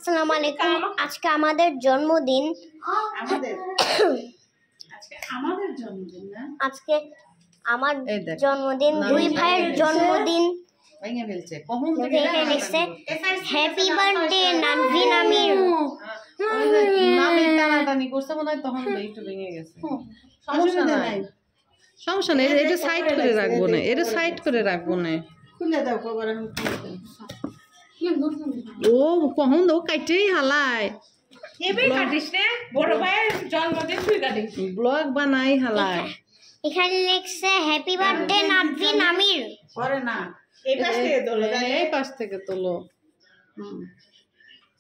আসসালামু আলাইকুম। আজকে আমাদের জন্মদিন। আজকে আমার জন্মদিন, দুই ভাইয়ের জন্মদিন। লিখছে হ্যাপি বার্থডে নানভিন আমির। সমস্যা নেই, এটা সাইড করে রাখবো না, এটা সাইড করে রাখবো না। ও কখন ও কাইটেই হালায় ব্লগ বানাই হালায়। এখানে লিখছে হ্যাপি বার্থডে নানভিন আমির। এই পাশ থেকে তোলো,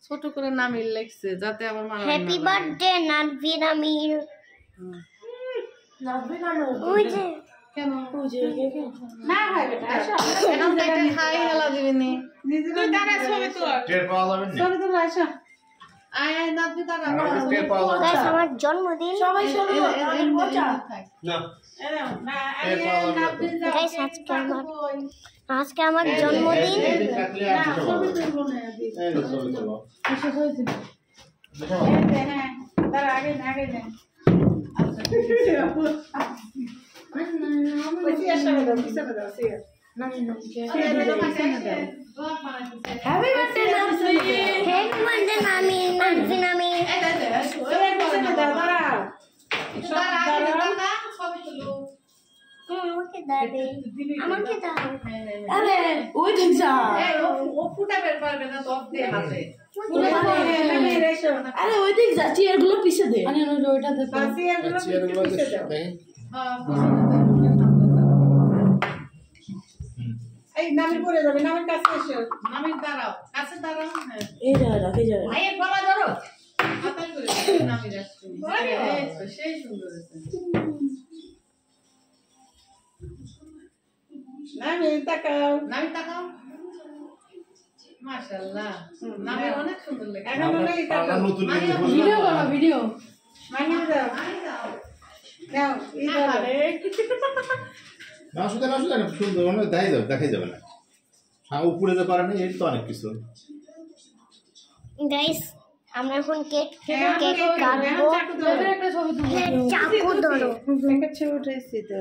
ছোট করে নামির লিখছে যাতে আমার মা হ্যাপি বার্থডে নানভিন আমির। ওই যে কেন না ভাই বেটা এখন এটা খাই হালা দিবেনি তুই তারা ছবি তো টের পাওয়া যাবে না, ছবি তো আসা আয় নাতি তারা গাইস আমার জন্মদিন। সবাই শুনো এর মজা না গাইস আজকে আমার জন্মদিন। ছবি তুলবো না ছবি তুলবো এসে হয়েছে হ্যাঁ তার আগে আগে যান। আচ্ছা এই নামের পরে যাবে, নামের কাছে এসো, নামের দাঁড়াও, কাছে দাঁড়াও। এই দাঁড়াও, এই দাঁড়াও, ভাইয়ের গলা ধরো, হাতায় করে নামের আসছে। এই তো সেই সুন্দর হয়েছে। নামের তাকাও, নামের তাকাও, মাশাআল্লাহ নামের অনেক সুন্দর লাগে। এখন অনেক তাকাও, ভিডিও করো, ভিডিও মাইনে দাও, নাও এই দাও না শুধু না সুন্দর মানে দেখাই যাবে না, উপরে যে পারে না এর তো অনেক কিছু। গাইস আমরা এখন কেক কাটবো। একটা ছবি তুলো, চাকু ধরো, একটা ছবি উঠাইছি তো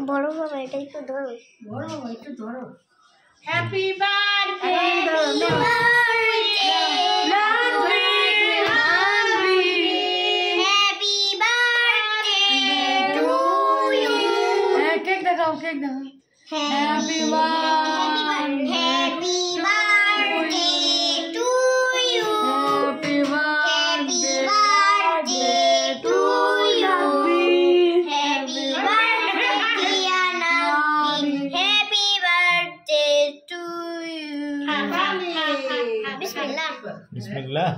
বড় বাবা এটাই তো ধরো, বড় বাবা একটু ধরো। হ্যাপি বার্থডে কেক দেখাও, কেক দেখাও। Happy birthday to you, happy birthday to you, happy birthday Tiana, happy birthday to you. বিসমিল্লাহ বিসমিল্লাহ।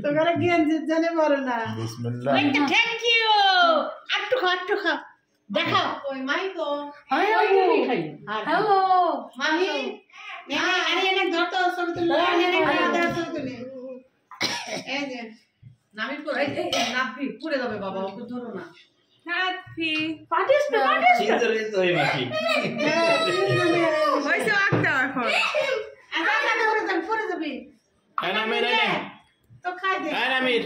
তোমরা জ্ঞান জানে বড় না। বিসমিল্লাহ। Thank you. আটটু খা দেখাও। ওই মাই তো হ্যালো মাহি আরে এনে ধর তো ছবি তুলি, এনে ধর ছবি তুলি। এই যে নামি তো এই নাফি পুড়ে যাবে বাবা, ওকে ধরো না। নাফি পাটিস চিন্তারে তো এই মাটি হইছে আটটা এখন আচ্ছা পুড়ে যাবে। আনামির এনে তো খাই দে আনামির